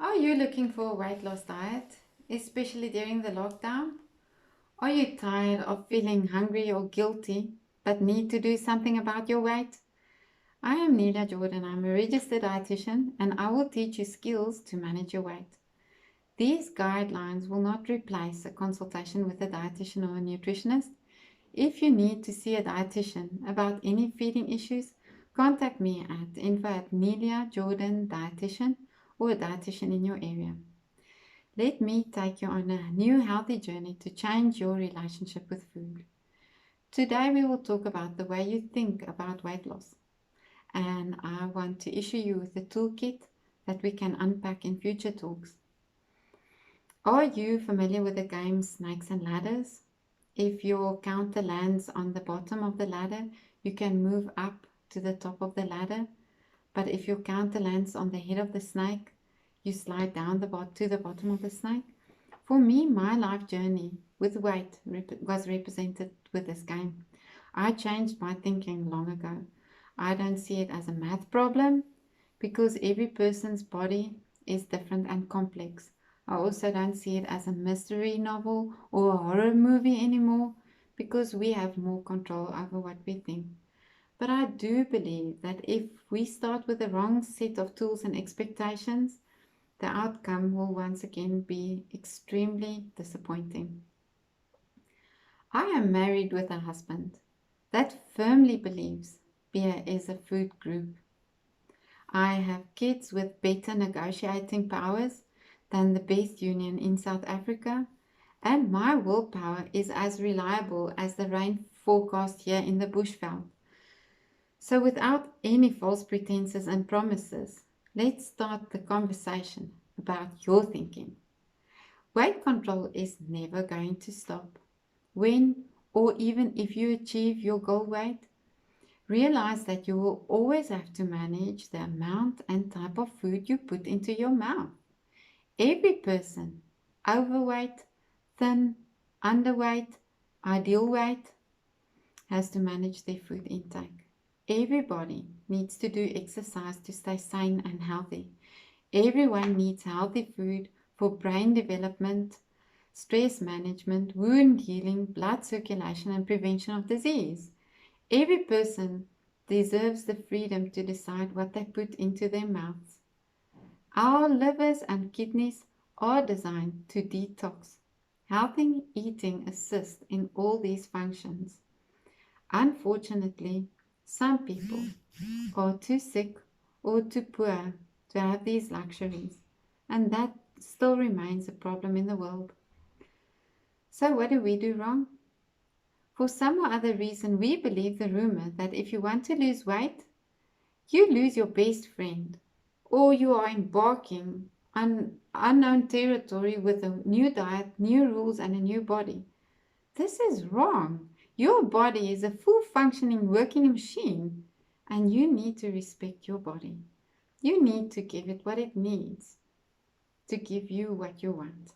Are you looking for a weight loss diet, especially during the lockdown? Are you tired of feeling hungry or guilty but need to do something about your weight? I am Neela Jordan. I'm a registered dietitian and I will teach you skills to manage your weight. These guidelines will not replace a consultation with a dietitian or a nutritionist. If you need to see a dietitian about any feeding issues, contact me at info@Nelia Jordan Dietitian or a dietitian in your area. Let me take you on a new healthy journey to change your relationship with food. Today, we will talk about the way you think about weight loss, and I want to issue you with a toolkit that we can unpack in future talks. Are you familiar with the game Snakes and Ladders? If your counter lands on the bottom of the ladder, you can move up to the top of the ladder. But if your counter lands on the head of the snake, you slide down to the bottom of the snake. For me, my life journey with weight was represented with this game. I changed my thinking long ago. I don't see it as a math problem because every person's body is different and complex. I also don't see it as a mystery novel or a horror movie anymore because we have more control over what we think. But I do believe that if we start with the wrong set of tools and expectations, the outcome will once again be extremely disappointing. I am married with a husband that firmly believes beer is a food group. I have kids with better negotiating powers than the best union in South Africa, and my willpower is as reliable as the rain forecast here in the bushveld. So, without any false pretenses and promises, let's start the conversation about your thinking. Weight control is never going to stop. When or even if you achieve your goal weight, realize that you will always have to manage the amount and type of food you put into your mouth. Every person, overweight, thin, underweight, ideal weight, has to manage their food intake. Everybody needs to do exercise to stay sane and healthy. Everyone needs healthy food for brain development, stress management, wound healing, blood circulation, and prevention of disease. Every person deserves the freedom to decide what they put into their mouths. Our livers and kidneys are designed to detox. Healthy eating assists in all these functions. Unfortunately, some people are too sick or too poor to have these luxuries, and that still remains a problem in the world. So, what do we do wrong? For some or other reason, we believe the rumor that if you want to lose weight, you lose your best friend, or you are embarking on unknown territory with a new diet, new rules, and a new body. This is wrong. Your body is a full functioning working machine, and you need to respect your body. You need to give it what it needs to give you what you want.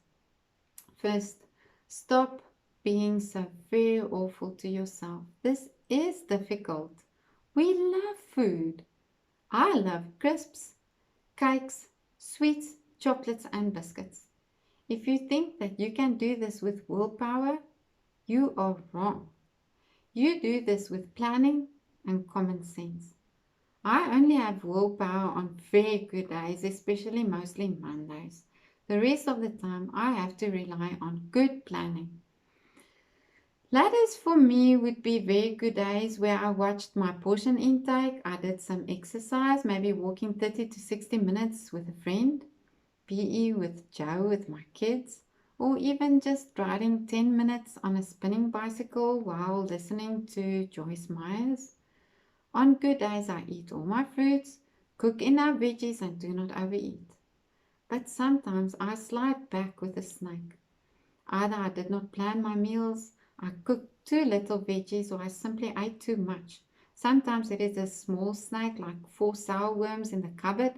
First, stop being so very awful to yourself. This is difficult. We love food. I love crisps, cakes, sweets, chocolates, and biscuits. If you think that you can do this with willpower, you are wrong. You do this with planning and common sense. I only have willpower on very good days, especially mostly Mondays. The rest of the time, I have to rely on good planning. Ladders for me would be very good days where I watched my portion intake, I did some exercise, maybe walking 30 to 60 minutes with a friend, PE with Joe with my kids, or even just riding 10 minutes on a spinning bicycle while listening to Joyce Myers. On good days, I eat all my fruits, cook enough veggies, and do not overeat. But sometimes I slide back with a snack. Either I did not plan my meals, I cooked too little veggies, or I simply ate too much. Sometimes it is a small snack like 4 sour worms in the cupboard,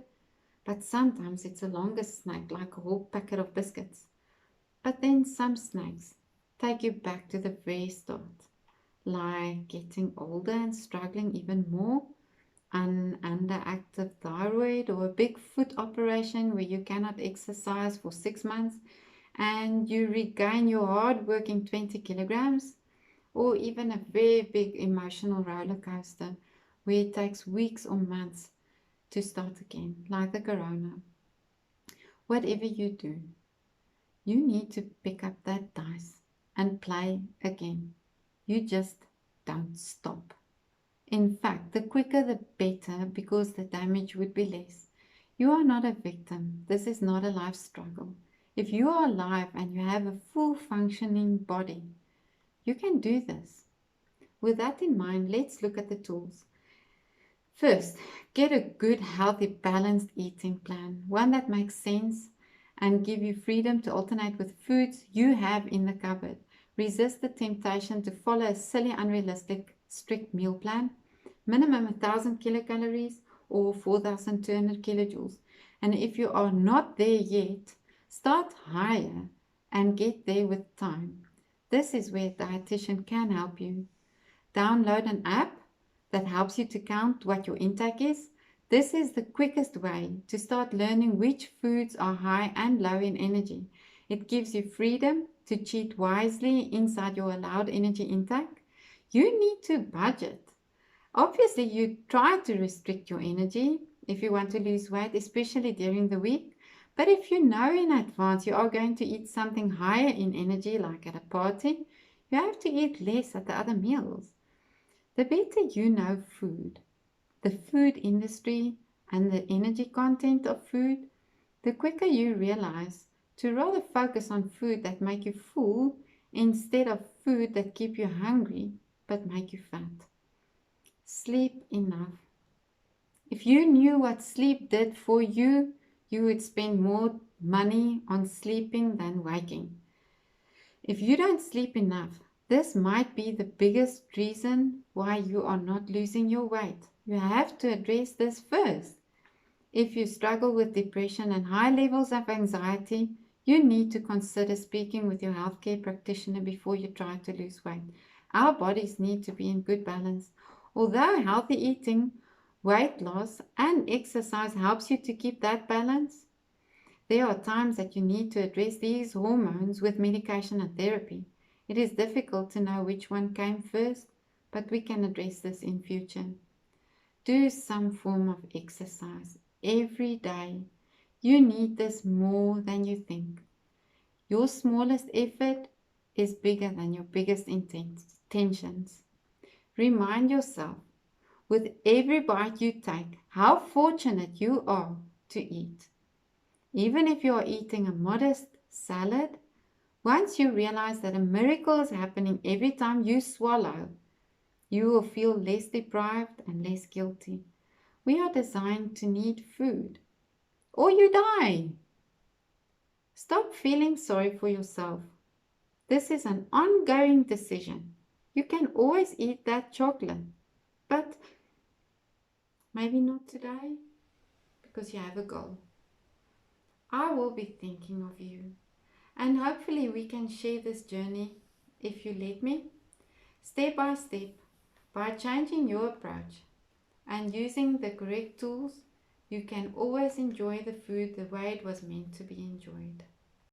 but sometimes it's a longer snack like a whole packet of biscuits. But then some snacks take you back to the very start, like getting older and struggling even more, an underactive thyroid, or a big foot operation where you cannot exercise for 6 months and you regain your hard working 20 kilograms, or even a very big emotional roller coaster where it takes weeks or months to start again, like the corona. Whatever you do, you need to pick up that dice and play again. You just don't stop. In fact, the quicker the better, because the damage would be less. You are not a victim. This is not a life struggle. If you are alive and you have a full functioning body, you can do this. With that in mind, let's look at the tools. First, get a good, healthy, balanced eating plan, one that makes sense and give you freedom to alternate with foods you have in the cupboard. Resist the temptation to follow a silly, unrealistic, strict meal plan. Minimum 1000 kilocalories or 4200 kilojoules. And if you are not there yet, start higher and get there with time. This is where a dietitian can help you. Download an app that helps you to count what your intake is. This is the quickest way to start learning which foods are high and low in energy. It gives you freedom to cheat wisely inside your allowed energy intake. You need to budget. Obviously, you try to restrict your energy if you want to lose weight, especially during the week. But if you know in advance you are going to eat something higher in energy, like at a party, you have to eat less at the other meals. The better you know food, the food industry, and the energy content of food, the quicker you realize to rather focus on food that make you full instead of food that keep you hungry but make you fat. Sleep enough. If you knew what sleep did for you, you would spend more money on sleeping than waking. If you don't sleep enough, this might be the biggest reason why you are not losing your weight. You have to address this first. If you struggle with depression and high levels of anxiety, you need to consider speaking with your healthcare practitioner before you try to lose weight. Our bodies need to be in good balance. Although healthy eating, weight loss, and exercise helps you to keep that balance, there are times that you need to address these hormones with medication and therapy. It is difficult to know which one came first, but we can address this in future. Do some form of exercise every day. You need this more than you think. Your smallest effort is bigger than your biggest intentions. Remind yourself with every bite you take how fortunate you are to eat. Even if you are eating a modest salad, once you realize that a miracle is happening every time you swallow, you will feel less deprived and less guilty. We are designed to need food, or you die. Stop feeling sorry for yourself. This is an ongoing decision. You can always eat that chocolate, but maybe not today because you have a goal. I will be thinking of you, and hopefully we can share this journey, if you let me, step by step. By changing your approach and using the correct tools, you can always enjoy the food the way it was meant to be enjoyed.